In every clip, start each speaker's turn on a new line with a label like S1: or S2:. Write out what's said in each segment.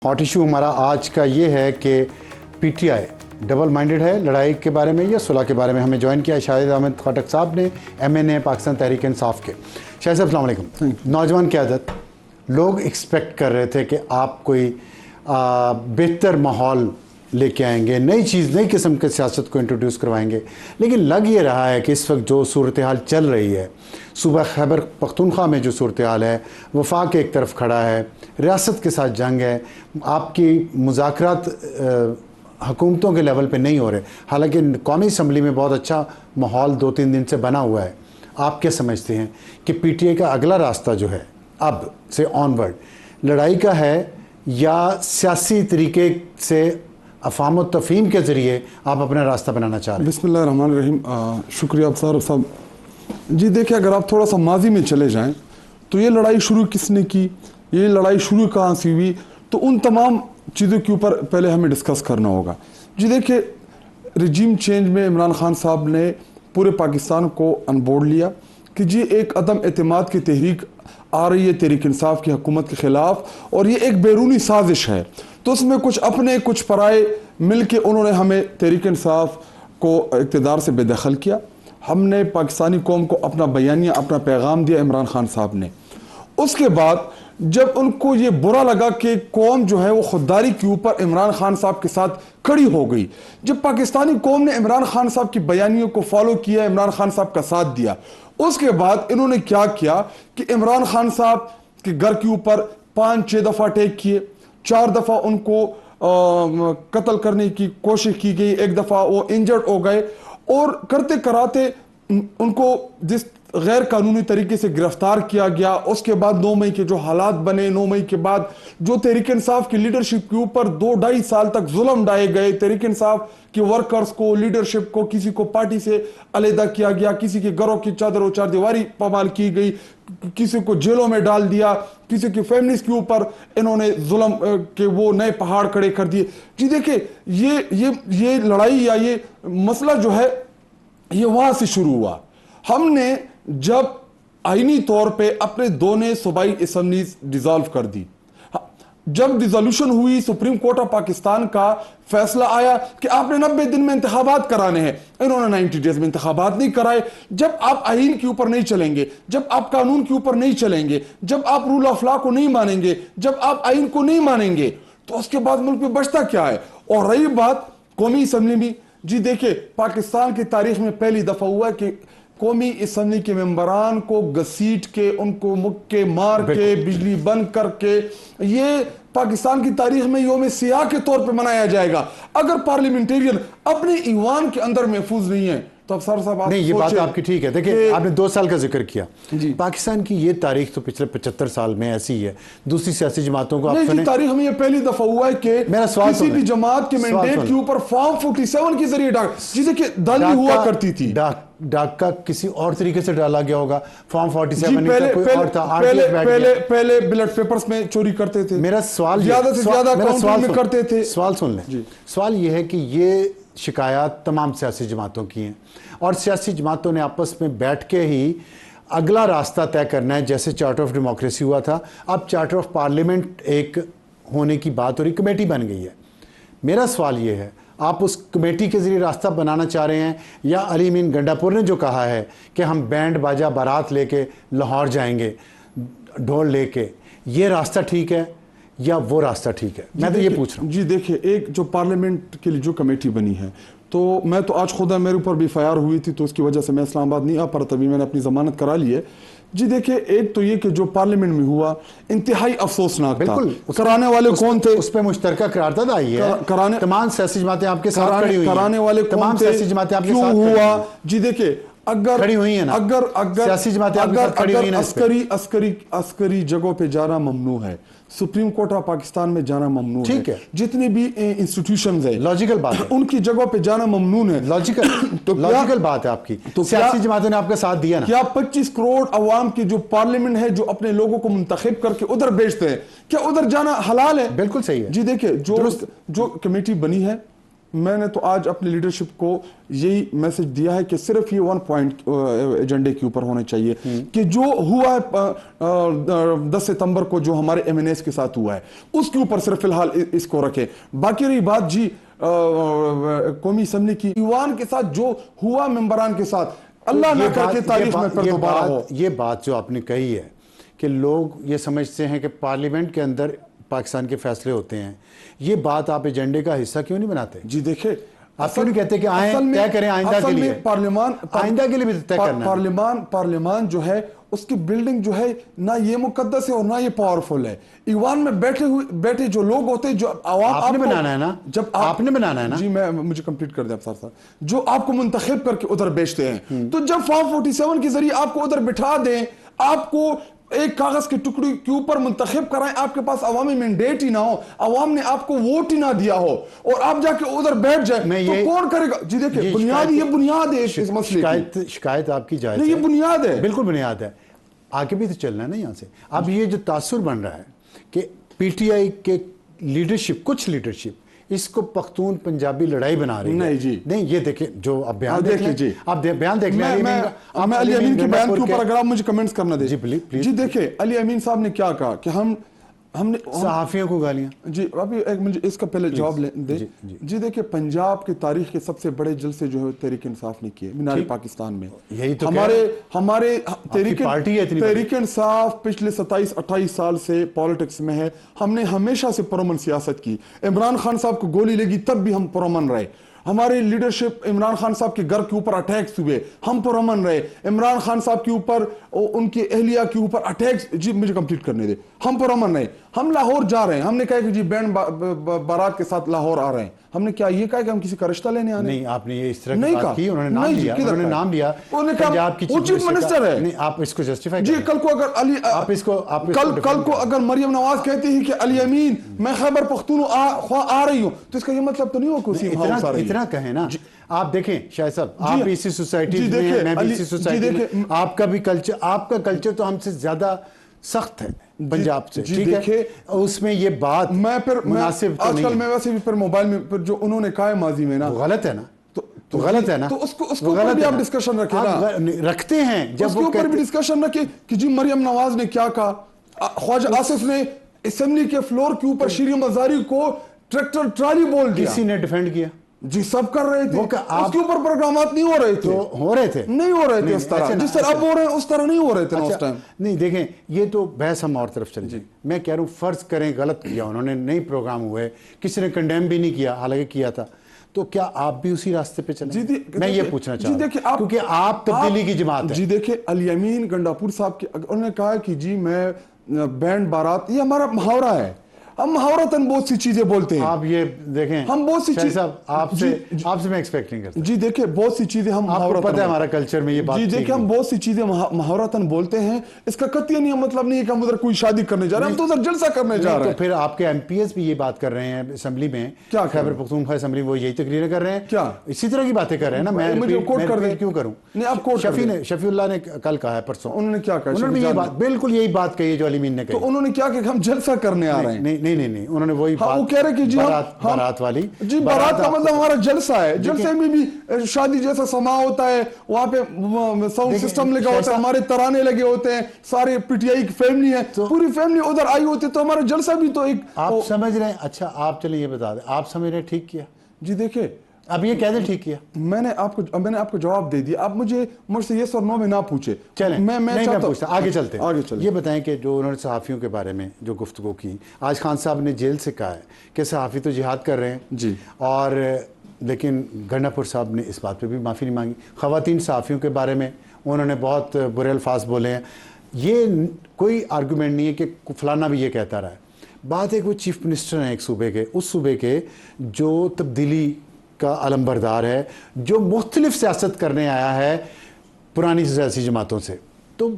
S1: Hot issue ہمارا آج کا یہ ہے کہ P T I double minded ہے لڑائی کے بارے میں یا صلح کے بارے میں. ہمیں جوائن کیا شاہد احمد خٹک صاحب نے MNA پاکستان تحریک انصاف کے. شاہد صاحب السلام علیکم. نوجوان قیادت لوگ ایکسپیکٹ کر رہے تھے کہ آپ کوئی بہتر ماحول لے کے آئیں گے, نئی چیز نئی قسم کے سیاست کو انٹروڈیوس کروائیں گے, لیکن لگ یہ رہا ہے کہ اس وقت جو صورتحال چل رہی ہے, صوبہ خیبر پختونخوا میں جو صورتحال ہے, وفاق ایک طرف کھڑا ہے, ریاست کے ساتھ جنگ ہے, آپ کی مذاکرات حکومتوں کے لیول پہ نہیں ہو رہے, حالانکہ قومی اسمبلی میں بہت اچھا ماحول 2-3 دن سے بنا ہوا ہے. آپ کیا سمجھتے ہیں کہ پی ٹی آئی کا اگلا راستہ جو ہے اب سے آن ورڈ لڑائی کا ہے یا سیاسی طریقے سے افہام و تفہیم کے ذریعے آپ اپنا راستہ بنانا چاہ رہے ہیں؟
S2: بسم اللہ الرحمن الرحیم. شکریہ ابصار صاحب. جی دیکھیں, اگر آپ تھوڑا سا ماضی میں چلے جائیں تو یہ لڑائی شروع کس نے کی, یہ لڑائی شروع کہاں سے ہوئی, تو ان تمام چیزوں کے اوپر پہلے ہمیں ڈسکس کرنا ہوگا. جی دیکھیں, رجیم چینج میں عمران خان صاحب نے پورے پاکستان کو ان بورڈ لیا کہ جی ایک عدم اعتماد کی تحریک آ رہی ہے تحریک انصاف کی حکومت کے خلاف, اور یہ ایک بیرونی سازش ہے. تو اس میں کچھ اپنے کچھ پرائے مل کے انہوں نے ہمیں تحریک انصاف کو اقتدار سے بے دخل کیا. ہم نے پاکستانی قوم کو اپنا بیانیہ, اپنا پیغام دیا عمران خان صاحب نے. اس کے بعد جب ان کو یہ برا لگا کہ قوم جو ہے وہ خودداری کے اوپر عمران خان صاحب کے ساتھ کھڑی ہو گئی, جب پاکستانی قوم نے عمران خان صاحب کی بیانیوں کو فالو کیا, عمران خان صاحب کا ساتھ دیا, اس کے بعد انہوں نے کیا کیا کہ عمران خان صاحب کے گھر کے اوپر 5-6 دفعہ اٹیک کیے, 4 دفعہ ان کو قتل کرنے کی کوشش کی گئی, 1 دفعہ وہ انجرڈ ہو گئے, اور کرتے کراتے ان کو جس غیر قانونی طریقے سے گرفتار کیا گیا. اس کے بعد 9 مئی کے جو حالات بنے, 9 مئی کے بعد جو تحریک انصاف کی لیڈرشپ کے اوپر 2-2.5 سال تک ظلم ڈھائے گئے, تحریک انصاف کے ورکرز کو, لیڈرشپ کو, کسی کو پارٹی سے علیحدہ کیا گیا, کسی کے گھروں کی چادر و چار دیواری پامال کی گئی, کسی کو جیلوں میں ڈال دیا, کسی کی فیملیز کے اوپر انہوں نے ظلم کے وہ نئے پہاڑ کھڑے کر دیے. جی دیکھیں, یہ لڑائی یا یہ مسئلہ جو ہے یہ وہاں سے شروع ہوا. ہم نے جب آئینی طور پہ اپنے دونوں صوبائی اسمبلیز ڈیزالو کر دی, جب ڈیزالوشن ہوئی, سپریم کورٹ آف پاکستان کا فیصلہ آیا کہ آپ نے 90 دن میں انتخابات کرانے ہیں, انہوں نے 90 ڈیز میں انتخابات نہیں کرائے. جب آپ آئین کے اوپر نہیں چلیں گے, جب آپ قانون کے اوپر نہیں چلیں گے, جب آپ رول آف لا کو نہیں مانیں گے, جب آپ آئین کو نہیں مانیں گے, تو اس کے بعد ملک میں بچتا کیا ہے. اور رہی بات قومی اسمبلی میں, جی دیکھیں پاکستان کی تاریخ میں پہلی دفعہ ہوا کہ قومی اسمبلی کے ممبران کو گھسیٹ کے, ان کو مکے مار کے, بجلی بند کر کے, یہ پاکستان کی تاریخ میں یوم سیاہ کے طور پہ منایا جائے گا. اگر پارلیمنٹیرین اپنے ایوان کے اندر محفوظ نہیں ہے تو افسر صاحب آپ
S1: نہیں, یہ بات آپ کی ٹھیک ہے. دیکھیں آپ نے 2 سال کا ذکر کیا,
S2: جی
S1: پاکستان کی یہ تاریخ تو پچھلے 75 سال میں ایسی ہی ہے. دوسری سیاسی جماعتوں کو آپ
S2: نہیں, تاریخ میں یہ پہلی دفعہ ہوا ہے کہ کسی بھی جماعت کے مینڈیٹ کے اوپر فارم 47 کے ذریعے جی دیکھیں دل بھی ہوا کرتی تھی,
S1: ڈاکہ کسی اور طریقے سے ڈالا گیا ہوگا. فارم 47 کوئی اور تھا,
S2: پہلے بیلٹ پیپرز میں چوری کرتے تھے.
S1: میرا سوال
S2: زیادہ سے زیادہ کاؤنٹنگ میں کرتے تھے.
S1: سوال سن لیں. سوال یہ ہے کہ یہ شکایات تمام سیاسی جماعتوں کی ہیں, اور سیاسی جماعتوں نے آپس میں بیٹھ کے ہی اگلا راستہ طے کرنا ہے. جیسے چارٹر آف ڈیموکریسی ہوا تھا, اب چارٹر آف پارلیمنٹ ایک ہونے کی بات ہو رہی, کمیٹی بن گئی ہے. میرا سوال یہ ہے, آپ اس کمیٹی کے ذریعے راستہ بنانا چاہ رہے ہیں, یا علی امین گنڈا پور نے جو کہا ہے کہ ہم بینڈ باجا بارات لے کے لاہور جائیں گے ڈھول لے کے, یہ راستہ ٹھیک ہے یا وہ راستہ ٹھیک ہے؟ میں تو یہ پوچھ رہا ہوں.
S2: جی دیکھیں, ایک جو پارلیمنٹ کے لیے جو کمیٹی بنی ہے, تو میں تو آج خدا میرے اوپر بھی FIR ہوئی تھی, تو اس کی وجہ سے میں اسلام آباد نہیں آ پا رہا, تبھی میں نے اپنی ضمانت کرا لی ہے. جی دیکھیں, ایک تو یہ کہ جو پارلیمنٹ میں ہوا انتہائی افسوسناک تھا. کرانے والے کون تھے؟
S1: اس پہ مشترکہ قرارداد آئی ہے, تمام سیاسی جماعتیں آپ کے ساتھ کھڑی ہوئی ہیں.
S2: کرانے والے
S1: تمام سیاسی جماعتیں آپ کے ساتھ
S2: ہوا. جی دیکھیں, اگر
S1: کھڑی ہوئی ہیں نا, سیاسی جماعتیں آپ کے ساتھ کھڑی ہوئی ہیں.
S2: عسکری جگہوں پہ جانا ممنوع ہے, سپریم کورٹ آف پاکستان میں جانا ممنوع ہے,
S1: ٹھیک ہے,
S2: جتنی بھی انسٹیٹیوشنز ہیں
S1: لاجیکل بات ہے,
S2: ان کی جگہوں پہ جانا ممنوع ہے.
S1: لاجیکل بات ہے آپ کی. سیاسی جماعتوں نے آپ کا ساتھ دیا نا.
S2: کیا 25 کروڑ عوام کی جو پارلیمنٹ ہے, جو اپنے لوگوں کو منتخب کر کے ادھر بھیجتے ہیں, کیا ادھر جانا حلال ہے؟
S1: بالکل صحیح ہے.
S2: جی دیکھیں, جو کمیٹی بنی ہے میں نے تو آج اپنی لیڈرشپ کو یہی میسج دیا ہے کہ صرف یہ 1 پوائنٹ ایجنڈے کے اوپر ہونے چاہیے کہ جو ہوا ہے 10 ستمبر کو جو ہمارے ایم این ایس کے ساتھ ہوا ہے اس کے اوپر صرف فی الحال اس کو رکھے. باقی رہی بات جی قومی اسمبلی کی ایوان کے ساتھ جو ہوا ممبران کے ساتھ, اللہ نہ کر کے تاریخ میں پھر دوبارہ ہو.
S1: یہ بات جو آپ نے کہی ہے کہ لوگ یہ سمجھتے ہیں کہ پارلیمنٹ کے اندر پاکستان کے فیصلے ہوتے ہیں, یہ بات آپ ایجنڈے کا حصہ کیوں نہیں بناتے؟
S2: جی دیکھیں
S1: آپ کیوں نہیں کہتے کہ آئیں طے کریں آئندہ کے لیے؟ آئندہ کے لیے بھی طے کرنا ہے.
S2: پارلیمان جو ہے اس کی بلڈنگ جو ہے نہ یہ مقدس ہے اور نہ یہ پاورفل ہے. ایوان میں بیٹھے جو لوگ ہوتے ہیں, جو عوام
S1: آپ نے بنانا ہے نا, جب آپ نے بنانا ہے نا.
S2: جی مجھے کمپلیٹ کر دیں افسر صاحب, جو آپ کو منتخب کر کے ادھر بیچتے ہیں, تو جب فارم 47 کے ذریعے آپ کو ادھر بٹھا دیں, آپ کو ایک کاغذ کے ٹکڑی کے اوپر منتخب کرائیں, آپ کے پاس عوامی مینڈیٹ ہی نہ ہو, عوام نے آپ کو ووٹ ہی نہ دیا ہو, اور آپ جا کے ادھر بیٹھ جائیں تو کون کرے گا؟ جی دیکھیں یہ بنیاد ہے اس مسئلے کی.
S1: شکایت آپ کی جائز ہے,
S2: یہ بنیاد ہے,
S1: بالکل بنیاد ہے. آگے بھی تو چلنا ہے نا یہاں سے. اب یہ جو تاثر بن رہا ہے کہ پی ٹی آئی کے لیڈرشپ, کچھ لیڈرشپ اس کو پختون پنجابی لڑائی بنا رہی ہے.
S2: نہیں جی
S1: نہیں, یہ دیکھیں جو اب بیان دیکھ لیں,
S2: جی
S1: آپ بیان دیکھ لیں.
S2: میں علی امین کے بیان کے اوپر اگر آپ مجھے کمنٹس کرنا دیں.
S1: جی پلیز.
S2: جی دیکھیں علی امین صاحب نے کیا کہا کہ ہم نے
S1: صحافیوں کو گالیاں.
S2: جی ابھی ایک مجھے اس کا پہلے جواب دیں. جی دیکھیں پنجاب کی تاریخ کے سب سے بڑے جلسے جو ہے تحریک انصاف نے کیے مینار پاکستان میں.
S1: یہی تو
S2: ہمارے تحریک انصاف پچھلے 27-28 سال سے پالیٹکس میں ہے. ہم نے ہمیشہ سے پرامن سیاست کی. عمران خان صاحب کو گولی لگی تب بھی ہم پرامن رہے. ہماری لیڈرشپ عمران خان صاحب کے گھر کے اوپر اٹیکس ہوئے, ہم پرامن رہے. عمران خان صاحب کے اوپر ان کی اہلیہ کے اوپر اٹیکس, جی مجھے کمپلیٹ کرنے دے, ہم پرامن رہے. ہم لاہور جا رہے ہیں, ہم نے کہا کہ جی بینڈ بارات کے ساتھ لاہور آ رہے ہیں. ہم نے کیا یہ کہا کہ ہم کسی کا رشتہ لینے آنے؟
S1: نہیں, آپ نے یہ اس طرح کی بات کی. انہوں نے نام لیا
S2: پنجاب کی چیف منسٹر ہے.
S1: نہیں, آپ اس کو جسٹیفائی
S2: جی کل کو اگر مریم نواز کہتی ہے کہ علی امین میں خیبر پختونخوا آ رہی ہوں, تو اس کا یہ مطلب تو نہیں ہو کہ
S1: اتنا کہیں نا. آپ دیکھیں شاہ صاحب, آپ بھی اسی سوسائٹی میں, میں بھی اسی سوسائٹی میں, آپ کا بھی کلچر, آپ کا کلچر تو ہم سے زیادہ سخت ہے پنجاب سے, ٹھیک ہے, اس میں یہ بات مناسب تو نہیں.
S2: آج کل میں ویسے بھی پر موبائل میں جو انہوں نے کہا ہے ماضی میں نا,
S1: غلط ہے نا, تو غلط ہے نا,
S2: تو اس کو اوپر بھی آپ ڈسکشن رکھیں نا,
S1: رکھتے ہیں جب وہ
S2: اوپر بھی ڈسکشن رکھیں کہ جی مریم نواز نے کیا کہا. خواجہ آصف نے اسمبلی کے فلور کے اوپر شیریں مزاری کو ٹریکٹر ٹرالی بول دیا.
S1: کسی نے ڈیفینڈ کیا؟
S2: جی سب کر رہے تھے. اس کے اوپر پروگرامات نہیں ہو رہے تھے.
S1: ہو رہے تھے,
S2: نہیں ہو رہے تھے اس طرح جس طرح اب ہو رہے ہیں, اس طرح نہیں ہو رہے تھے اس ٹائم.
S1: نہیں دیکھیں, یہ تو بحث ہم اور طرف چلے جائیں. میں کہہ رہا ہوں فرض کریں غلط کیا انہوں نے, نہیں پروگرام ہوئے, کسی نے کنڈیم بھی نہیں کیا, حالانکہ کیا تھا, تو کیا آپ بھی اسی راستے پہ چلیں؟ میں یہ پوچھنا چاہتا ہوں کیونکہ آپ تبدیلی کی جماعت ہے.
S2: جی دیکھیں علی امین گنڈاپور صاحب انہوں نے کہا کہ جی میں بینڈ بارات, یہ ہمارا محاورہ ہے, ہم محاورتاً بہت سی چیزیں بولتے ہیں.
S1: آپ یہ دیکھیں,
S2: ہم بہت سی چیزیں
S1: آپ سے میں ایکسپیکٹ نہیں کرتا.
S2: جی دیکھیں بہت سی چیزیں ہم
S1: محاورتاً, پتہ ہے ہمارا کلچر میں یہ بات.
S2: جی دیکھیں ہم بہت سی چیزیں محاورتاً بولتے ہیں. اس کا قطعی نہیں مطلب نہیں ہے کہ ہم ادھر کوئی شادی کرنے جا رہے ہیں, ہم تو ادھر جلسہ کرنے جا رہے ہیں.
S1: تو پھر آپ کے ایم پی ایس بھی یہ بات کر رہے ہیں اسمبلی میں,
S2: کیا
S1: خیبر پختونخوا اسمبلی, وہ یہی تقریریں کر رہے ہیں,
S2: کیا
S1: اسی طرح کی باتیں کر رہے ہیں نا. میں
S2: مجھے کوٹ کر دیں,
S1: کیوں کروں؟
S2: نہیں آپ کوٹ کر دیں.
S1: شفیع اللہ نے کل کہا ہے, پرسوں
S2: انہوں نے کیا کہا,
S1: انہوں نے یہ بات بالکل یہی بات کہی ہے جو علی امین نے کہی.
S2: تو انہوں نے کیا کہ ہم جلسہ کرنے آ رہے ہیں.
S1: نہیں, انہوں نے وہی
S2: وہ کہہ رہے کہ جی
S1: بارات والی,
S2: جی بارات کا مطلب ہمارا جلسہ ہے. جلسے میں بھی شادی جیسا سما ہوتا ہے, وہاں پہ ساؤنڈ سسٹم لگا ہوتا ہے, ہمارے ترانے لگے ہوتے ہیں, سارے پی ٹی آئی کی فیملی ہے, پوری فیملی ادھر آئی ہوتی ہے, تو ہمارا جلسہ بھی تو ایک.
S1: آپ سمجھ رہے ہیں؟ اچھا آپ چلیں یہ بتا دیں, آپ سمجھ رہے ہیں ٹھیک کیا؟
S2: جی دیکھیں
S1: اب یہ کہہ دیں ٹھیک کیا.
S2: میں نے آپ کو جواب دے دیا, آپ مجھ سے یس اور نو میں نہ پوچھے.
S1: چلیں میں پوچھتا, آگے چلتے
S2: ہیں.
S1: یہ بتائیں کہ جو انہوں نے صحافیوں کے بارے میں جو گفتگو کی, آج خان صاحب نے جیل سے کہا ہے کہ صحافی تو جہاد کر رہے ہیں
S2: جی,
S1: اور لیکن گنڈاپور صاحب نے اس بات پہ بھی معافی نہیں مانگی. خواتین صحافیوں کے بارے میں انہوں نے بہت برے الفاظ بولے ہیں. یہ کوئی آرگومنٹ نہیں ہے کہ فلانا بھی یہ کہتا رہا ہے. بات ہے کہ وہ چیف منسٹر ہیں ایک صوبے کے, اس صوبے کے جو تبدیلی کا علمبردار ہے, جو مختلف سیاست کرنے آیا ہے پرانی سیاسی جماعتوں سے, تو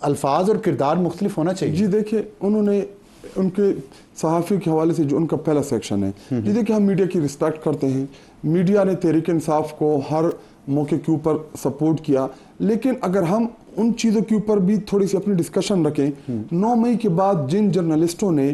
S1: الفاظ اور کردار مختلف ہونا چاہیے.
S2: جی دیکھیں انہوں نے ان کے صحافیوں کے حوالے سے جو ان کا پہلا سیکشن ہے, جی دیکھیں ہم میڈیا کی رسپیکٹ کرتے ہیں. میڈیا نے تحریک انصاف کو ہر موقع کے اوپر سپورٹ کیا, لیکن اگر ہم ان چیزوں کے اوپر بھی تھوڑی سی اپنی ڈسکشن رکھیں, 9 مئی کے بعد جن جرنلسٹوں نے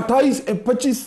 S2: 25